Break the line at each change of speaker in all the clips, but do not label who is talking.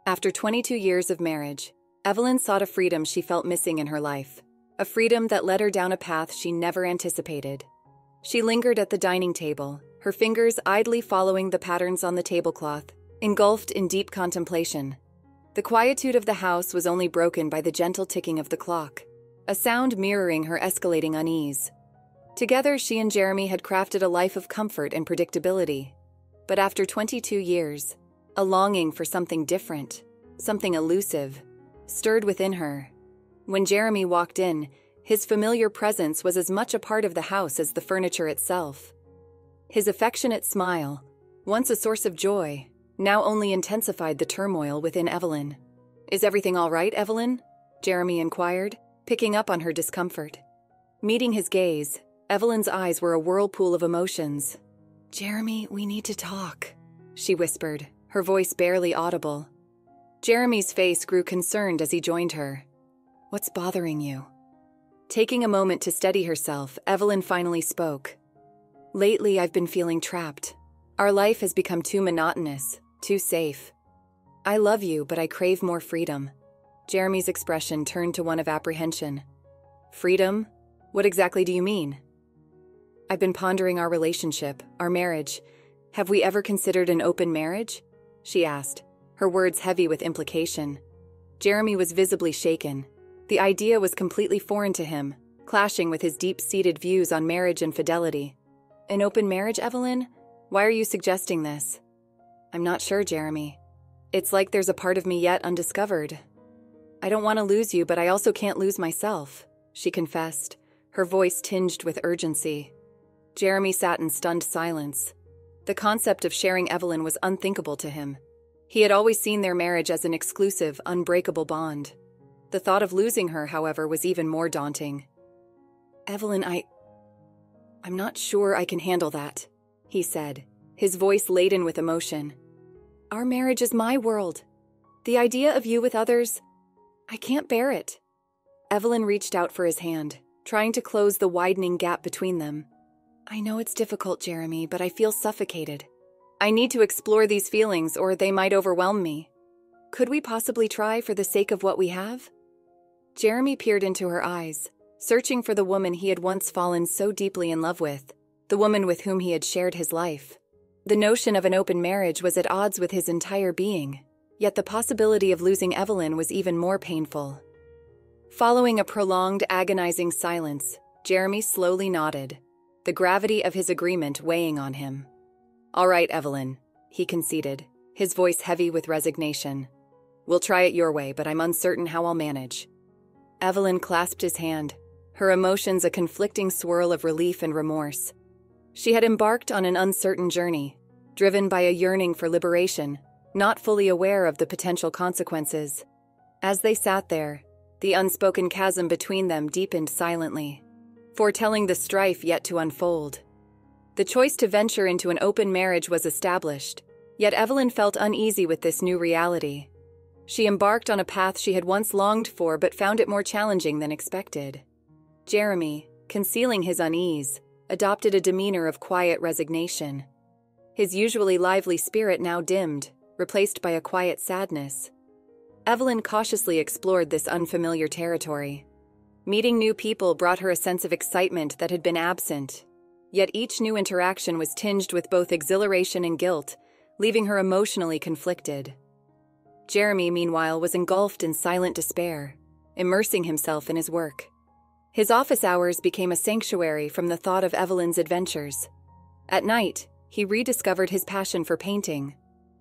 After 22 years of marriage, Evelyn sought a freedom she felt missing in her life, a freedom that led her down a path she never anticipated. She lingered at the dining table, her fingers idly following the patterns on the tablecloth, engulfed in deep contemplation. The quietude of the house was only broken by the gentle ticking of the clock, a sound mirroring her escalating unease. Together, she and Jeremy had crafted a life of comfort and predictability. But after 22 years, a longing for something different, something elusive, stirred within her. When Jeremy walked in, his familiar presence was as much a part of the house as the furniture itself. His affectionate smile, once a source of joy, now only intensified the turmoil within Evelyn. "Is everything all right, Evelyn?" Jeremy inquired, picking up on her discomfort. Meeting his gaze, Evelyn's eyes were a whirlpool of emotions. "Jeremy, we need to talk," she whispered, her voice barely audible. Jeremy's face grew concerned as he joined her. "What's bothering you?" Taking a moment to steady herself, Evelyn finally spoke. "Lately, I've been feeling trapped. Our life has become too monotonous, too safe. I love you, but I crave more freedom." Jeremy's expression turned to one of apprehension. "Freedom? What exactly do you mean?" "I've been pondering our relationship, our marriage. Have we ever considered an open marriage?" she asked, her words heavy with implication. Jeremy was visibly shaken. The idea was completely foreign to him, clashing with his deep-seated views on marriage and fidelity. "An open marriage, Evelyn? Why are you suggesting this?" "I'm not sure, Jeremy. It's like there's a part of me yet undiscovered. I don't want to lose you, but I also can't lose myself," she confessed, her voice tinged with urgency. Jeremy sat in stunned silence. The concept of sharing Evelyn was unthinkable to him. He had always seen their marriage as an exclusive, unbreakable bond. The thought of losing her, however, was even more daunting. "Evelyn, I'm not sure I can handle that," he said, his voice laden with emotion. "Our marriage is my world. The idea of you with others, I can't bear it." Evelyn reached out for his hand, trying to close the widening gap between them. "I know it's difficult, Jeremy, but I feel suffocated. I need to explore these feelings or they might overwhelm me. Could we possibly try for the sake of what we have?" Jeremy peered into her eyes, searching for the woman he had once fallen so deeply in love with, the woman with whom he had shared his life. The notion of an open marriage was at odds with his entire being, yet the possibility of losing Evelyn was even more painful. Following a prolonged, agonizing silence, Jeremy slowly nodded, the gravity of his agreement weighing on him. "All right, Evelyn," he conceded, his voice heavy with resignation. "We'll try it your way, but I'm uncertain how I'll manage." Evelyn clasped his hand, her emotions a conflicting swirl of relief and remorse. She had embarked on an uncertain journey, driven by a yearning for liberation, not fully aware of the potential consequences. As they sat there, the unspoken chasm between them deepened silently, foretelling the strife yet to unfold. The choice to venture into an open marriage was established, yet Evelyn felt uneasy with this new reality. She embarked on a path she had once longed for but found it more challenging than expected. Jeremy, concealing his unease, adopted a demeanor of quiet resignation. His usually lively spirit now dimmed, replaced by a quiet sadness. Evelyn cautiously explored this unfamiliar territory. Meeting new people brought her a sense of excitement that had been absent, yet each new interaction was tinged with both exhilaration and guilt, leaving her emotionally conflicted. Jeremy, meanwhile, was engulfed in silent despair, immersing himself in his work. His office hours became a sanctuary from the thought of Evelyn's adventures. At night, he rediscovered his passion for painting,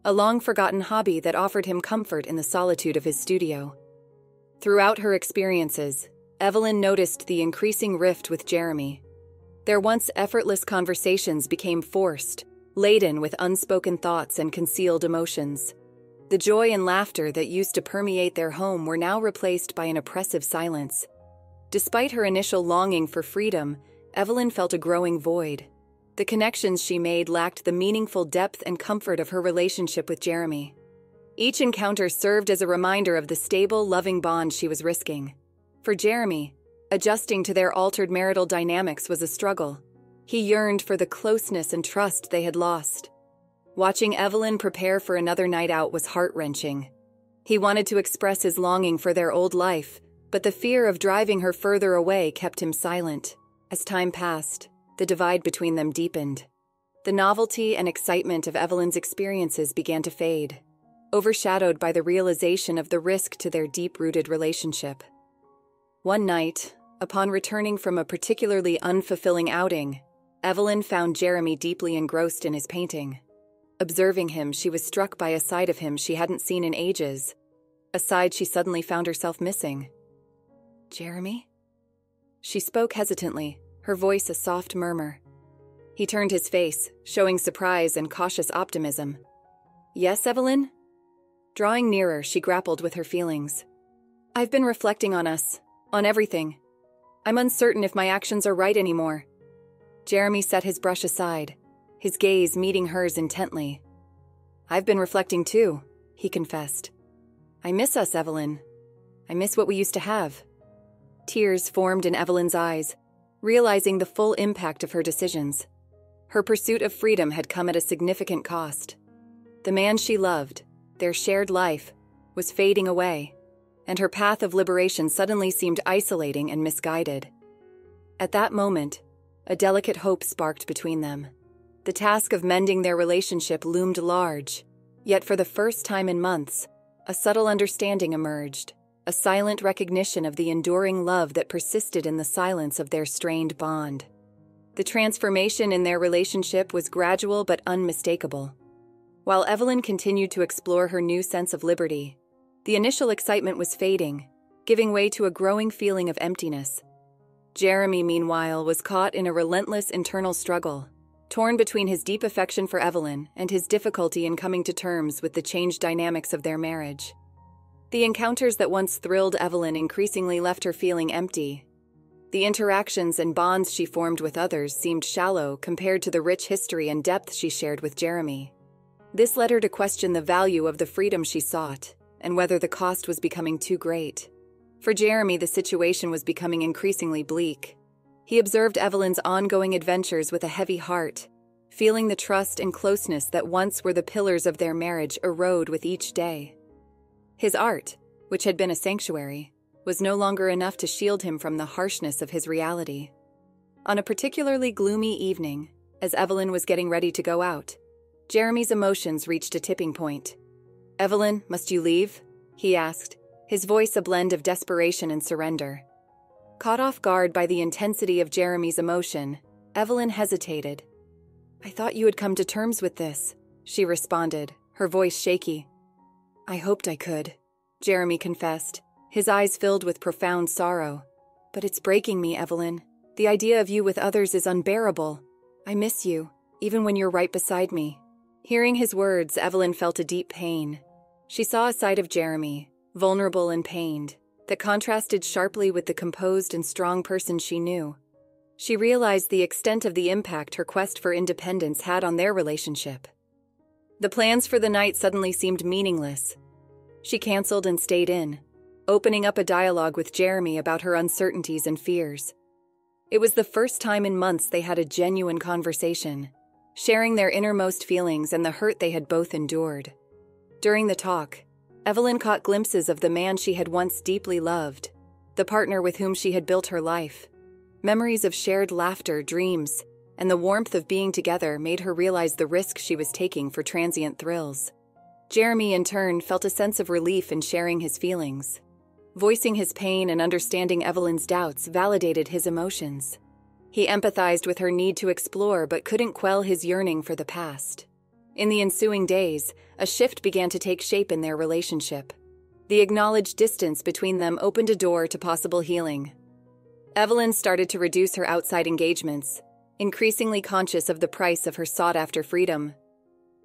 a long-forgotten hobby that offered him comfort in the solitude of his studio. Throughout her experiences, Evelyn noticed the increasing rift with Jeremy. Their once effortless conversations became forced, laden with unspoken thoughts and concealed emotions. The joy and laughter that used to permeate their home were now replaced by an oppressive silence. Despite her initial longing for freedom, Evelyn felt a growing void. The connections she made lacked the meaningful depth and comfort of her relationship with Jeremy. Each encounter served as a reminder of the stable, loving bond she was risking. For Jeremy, adjusting to their altered marital dynamics was a struggle. He yearned for the closeness and trust they had lost. Watching Evelyn prepare for another night out was heart-wrenching. He wanted to express his longing for their old life, but the fear of driving her further away kept him silent. As time passed, the divide between them deepened. The novelty and excitement of Evelyn's experiences began to fade, overshadowed by the realization of the risk to their deep-rooted relationship. One night, upon returning from a particularly unfulfilling outing, Evelyn found Jeremy deeply engrossed in his painting. Observing him, she was struck by a side of him she hadn't seen in ages, a side she suddenly found herself missing. "Jeremy?" She spoke hesitantly, her voice a soft murmur. He turned his face, showing surprise and cautious optimism. "Yes, Evelyn?" Drawing nearer, she grappled with her feelings. "I've been reflecting on us, on everything. I'm uncertain if my actions are right anymore." Jeremy set his brush aside, his gaze meeting hers intently. "I've been reflecting too," he confessed. "I miss us, Evelyn. I miss what we used to have." Tears formed in Evelyn's eyes, realizing the full impact of her decisions. Her pursuit of freedom had come at a significant cost. The man she loved, their shared life, was fading away, and her path of liberation suddenly seemed isolating and misguided. At that moment, a delicate hope sparked between them. The task of mending their relationship loomed large, yet for the first time in months, a subtle understanding emerged, a silent recognition of the enduring love that persisted in the silence of their strained bond. The transformation in their relationship was gradual but unmistakable. While Evelyn continued to explore her new sense of liberty, the initial excitement was fading, giving way to a growing feeling of emptiness. Jeremy, meanwhile, was caught in a relentless internal struggle, torn between his deep affection for Evelyn and his difficulty in coming to terms with the changed dynamics of their marriage. The encounters that once thrilled Evelyn increasingly left her feeling empty. The interactions and bonds she formed with others seemed shallow compared to the rich history and depth she shared with Jeremy. This led her to question the value of the freedom she sought, and whether the cost was becoming too great. For Jeremy, the situation was becoming increasingly bleak. He observed Evelyn's ongoing adventures with a heavy heart, feeling the trust and closeness that once were the pillars of their marriage erode with each day. His art, which had been a sanctuary, was no longer enough to shield him from the harshness of his reality. On a particularly gloomy evening, as Evelyn was getting ready to go out, Jeremy's emotions reached a tipping point. "Evelyn, must you leave?" he asked, his voice a blend of desperation and surrender. Caught off guard by the intensity of Jeremy's emotion, Evelyn hesitated. "I thought you had come to terms with this," she responded, her voice shaky. "I hoped I could," Jeremy confessed, his eyes filled with profound sorrow. "But it's breaking me, Evelyn. The idea of you with others is unbearable. I miss you, even when you're right beside me." Hearing his words, Evelyn felt a deep pain. She saw a side of Jeremy, vulnerable and pained, that contrasted sharply with the composed and strong person she knew. She realized the extent of the impact her quest for independence had on their relationship. The plans for the night suddenly seemed meaningless. She canceled and stayed in, opening up a dialogue with Jeremy about her uncertainties and fears. It was the first time in months they had a genuine conversation, sharing their innermost feelings and the hurt they had both endured. During the talk, Evelyn caught glimpses of the man she had once deeply loved, the partner with whom she had built her life. Memories of shared laughter, dreams, and the warmth of being together made her realize the risk she was taking for transient thrills. Jeremy, in turn, felt a sense of relief in sharing his feelings. Voicing his pain and understanding Evelyn's doubts validated his emotions. He empathized with her need to explore but couldn't quell his yearning for the past. In the ensuing days, a shift began to take shape in their relationship. The acknowledged distance between them opened a door to possible healing. Evelyn started to reduce her outside engagements, increasingly conscious of the price of her sought-after freedom.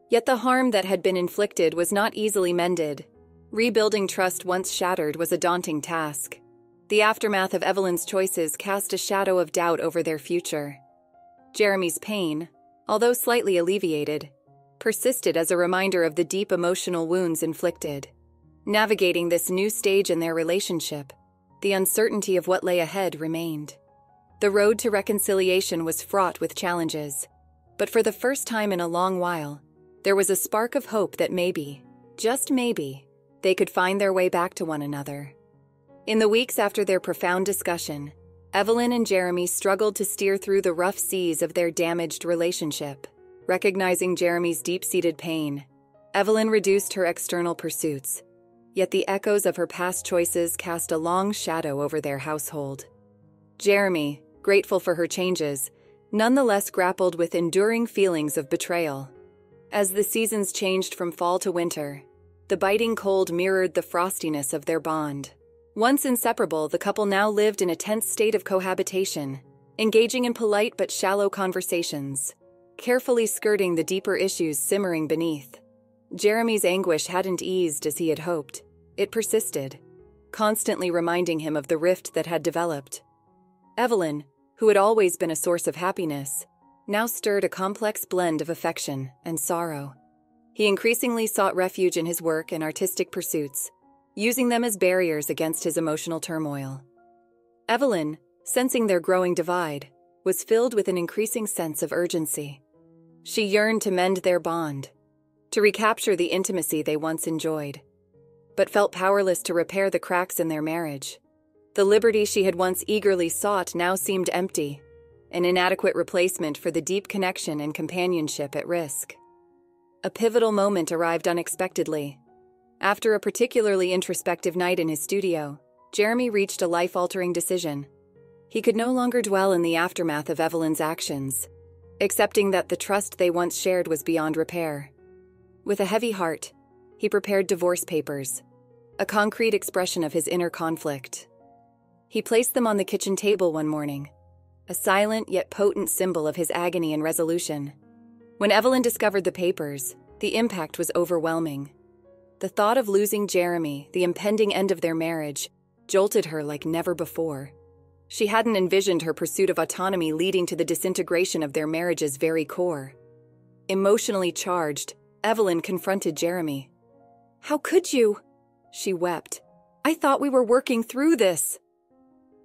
Yet the harm that had been inflicted was not easily mended. Rebuilding trust once shattered was a daunting task. The aftermath of Evelyn's choices cast a shadow of doubt over their future. Jeremy's pain, although slightly alleviated, persisted as a reminder of the deep emotional wounds inflicted. Navigating this new stage in their relationship, the uncertainty of what lay ahead remained. The road to reconciliation was fraught with challenges, but for the first time in a long while, there was a spark of hope that maybe, just maybe, they could find their way back to one another. In the weeks after their profound discussion, Evelyn and Jeremy struggled to steer through the rough seas of their damaged relationship. Recognizing Jeremy's deep-seated pain, Evelyn reduced her external pursuits, yet the echoes of her past choices cast a long shadow over their household. Jeremy, grateful for her changes, nonetheless grappled with enduring feelings of betrayal. As the seasons changed from fall to winter, the biting cold mirrored the frostiness of their bond. Once inseparable, the couple now lived in a tense state of cohabitation, engaging in polite but shallow conversations, carefully skirting the deeper issues simmering beneath. Jeremy's anguish hadn't eased as he had hoped. It persisted, constantly reminding him of the rift that had developed. Evelyn, who had always been a source of happiness, now stirred a complex blend of affection and sorrow. He increasingly sought refuge in his work and artistic pursuits, using them as barriers against his emotional turmoil. Evelyn, sensing their growing divide, was filled with an increasing sense of urgency. She yearned to mend their bond, to recapture the intimacy they once enjoyed, but felt powerless to repair the cracks in their marriage. The liberty she had once eagerly sought now seemed empty, an inadequate replacement for the deep connection and companionship at risk. A pivotal moment arrived unexpectedly. After a particularly introspective night in his studio, Jeremy reached a life-altering decision. He could no longer dwell in the aftermath of Evelyn's actions, accepting that the trust they once shared was beyond repair. With a heavy heart, he prepared divorce papers, a concrete expression of his inner conflict. He placed them on the kitchen table one morning, a silent yet potent symbol of his agony and resolution. When Evelyn discovered the papers, the impact was overwhelming. The thought of losing Jeremy, the impending end of their marriage, jolted her like never before. She hadn't envisioned her pursuit of autonomy leading to the disintegration of their marriage's very core. Emotionally charged, Evelyn confronted Jeremy. "How could you?" she wept. "I thought we were working through this."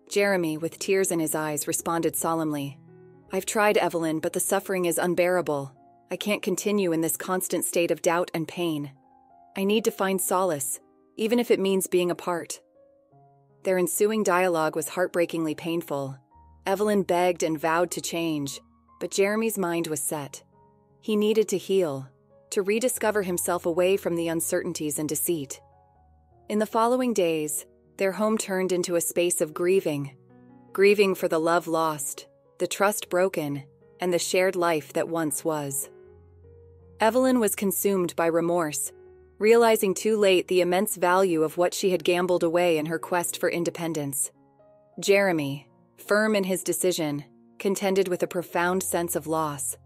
Jeremy, with tears in his eyes, responded solemnly. "I've tried, Evelyn, but the suffering is unbearable. I can't continue in this constant state of doubt and pain. I need to find solace, even if it means being apart." Their ensuing dialogue was heartbreakingly painful. Evelyn begged and vowed to change, but Jeremy's mind was set. He needed to heal, to rediscover himself away from the uncertainties and deceit. In the following days, their home turned into a space of grieving for the love lost, the trust broken, and the shared life that once was. Evelyn was consumed by remorse, realizing too late the immense value of what she had gambled away in her quest for independence. Jeremy, firm in his decision, contended with a profound sense of loss.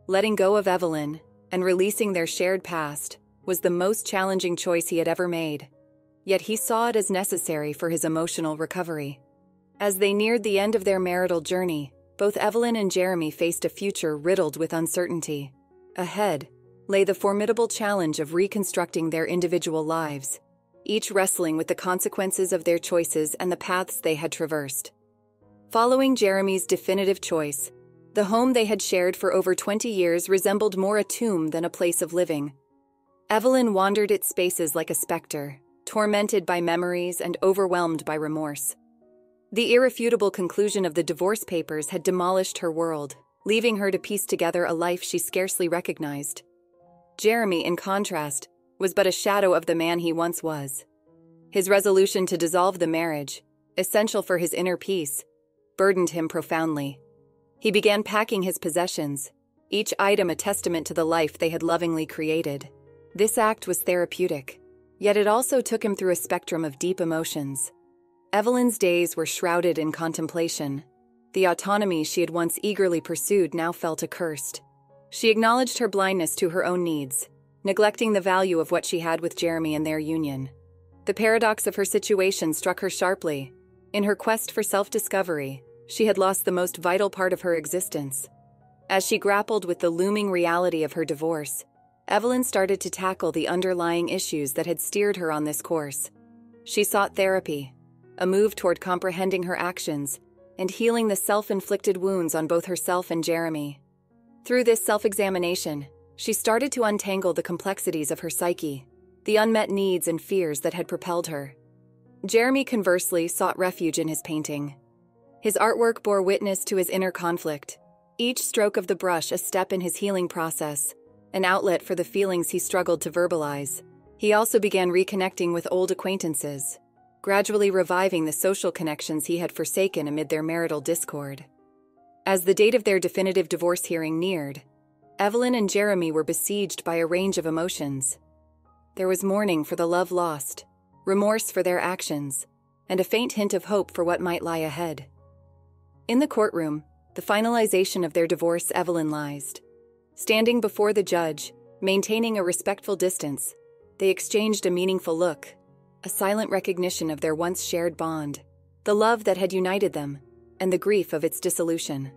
Letting go of Evelyn and releasing their shared past was the most challenging choice he had ever made, yet he saw it as necessary for his emotional recovery. As they neared the end of their marital journey, both Evelyn and Jeremy faced a future riddled with uncertainty. Ahead lay the formidable challenge of reconstructing their individual lives, each wrestling with the consequences of their choices and the paths they had traversed. Following Jeremy's definitive choice, the home they had shared for over 20 years resembled more a tomb than a place of living. Evelyn wandered its spaces like a specter, tormented by memories and overwhelmed by remorse. The irrefutable conclusion of the divorce papers had demolished her world, leaving her to piece together a life she scarcely recognized. Jeremy, in contrast, was but a shadow of the man he once was. His resolution to dissolve the marriage, essential for his inner peace, burdened him profoundly. He began packing his possessions, each item a testament to the life they had lovingly created. This act was therapeutic, yet it also took him through a spectrum of deep emotions. Evelyn's days were shrouded in contemplation. The autonomy she had once eagerly pursued now felt accursed. She acknowledged her blindness to her own needs, neglecting the value of what she had with Jeremy and their union. The paradox of her situation struck her sharply. In her quest for self-discovery, she had lost the most vital part of her existence. As she grappled with the looming reality of her divorce, Evelyn started to tackle the underlying issues that had steered her on this course. She sought therapy, a move toward comprehending her actions and healing the self-inflicted wounds on both herself and Jeremy. Through this self-examination, she started to untangle the complexities of her psyche, the unmet needs and fears that had propelled her. Jeremy, conversely, sought refuge in his painting. His artwork bore witness to his inner conflict, each stroke of the brush a step in his healing process, an outlet for the feelings he struggled to verbalize. He also began reconnecting with old acquaintances, gradually reviving the social connections he had forsaken amid their marital discord. As the date of their definitive divorce hearing neared, Evelyn and Jeremy were besieged by a range of emotions. There was mourning for the love lost, remorse for their actions, and a faint hint of hope for what might lie ahead. In the courtroom, the finalization of their divorce evidentized. Standing before the judge, maintaining a respectful distance, they exchanged a meaningful look, a silent recognition of their once shared bond, the love that had united them, and the grief of its dissolution.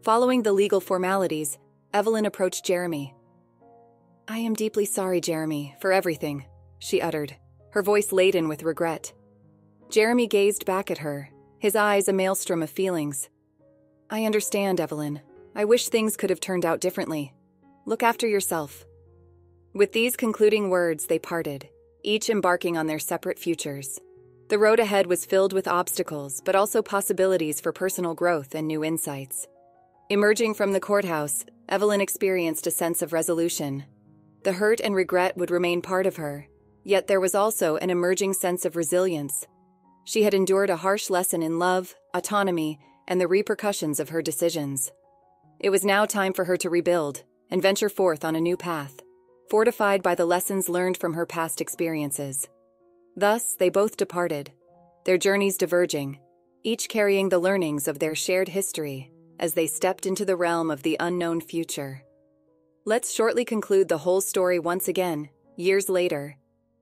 Following the legal formalities, Evelyn approached Jeremy. "I am deeply sorry, Jeremy, for everything," she uttered, her voice laden with regret. Jeremy gazed back at her, his eyes a maelstrom of feelings. "I understand, Evelyn. I wish things could have turned out differently. Look after yourself." With these concluding words, they parted, each embarking on their separate futures. The road ahead was filled with obstacles, but also possibilities for personal growth and new insights. Emerging from the courthouse, Evelyn experienced a sense of resolution. The hurt and regret would remain part of her, yet there was also an emerging sense of resilience. She had endured a harsh lesson in love, autonomy, and the repercussions of her decisions. It was now time for her to rebuild and venture forth on a new path, fortified by the lessons learned from her past experiences. Thus, they both departed, their journeys diverging, each carrying the learnings of their shared history as they stepped into the realm of the unknown future. Let's shortly conclude the whole story once again. Years later,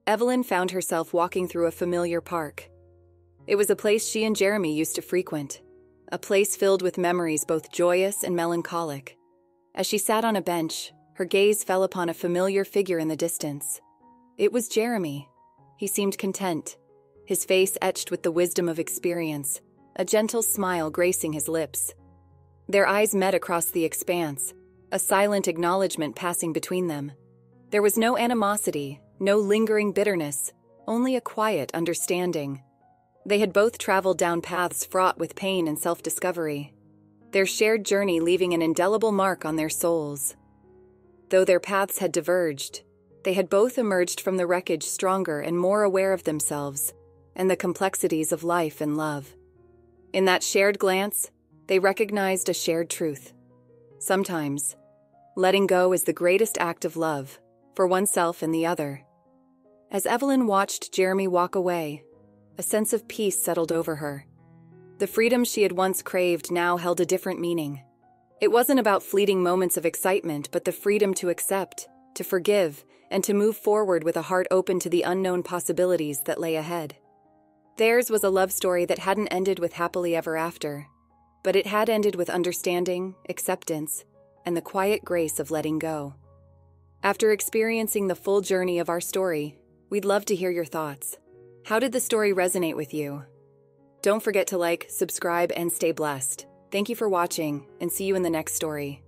Evelyn found herself walking through a familiar park. It was a place she and Jeremy used to frequent, a place filled with memories both joyous and melancholic. As she sat on a bench, her gaze fell upon a familiar figure in the distance. It was Jeremy. He seemed content, his face etched with the wisdom of experience, a gentle smile gracing his lips. Their eyes met across the expanse, a silent acknowledgement passing between them. There was no animosity, no lingering bitterness, only a quiet understanding. They had both traveled down paths fraught with pain and self-discovery, their shared journey leaving an indelible mark on their souls. Though their paths had diverged, they had both emerged from the wreckage stronger and more aware of themselves and the complexities of life and love. In that shared glance, they recognized a shared truth. Sometimes, letting go is the greatest act of love, for oneself and the other. As Evelyn watched Jeremy walk away, a sense of peace settled over her. The freedom she had once craved now held a different meaning. It wasn't about fleeting moments of excitement, but the freedom to accept, to forgive, and to move forward with a heart open to the unknown possibilities that lay ahead. Theirs was a love story that hadn't ended with happily ever after, but it had ended with understanding, acceptance, and the quiet grace of letting go. After experiencing the full journey of our story, we'd love to hear your thoughts. How did the story resonate with you? Don't forget to like, subscribe, and stay blessed. Thank you for watching, and see you in the next story.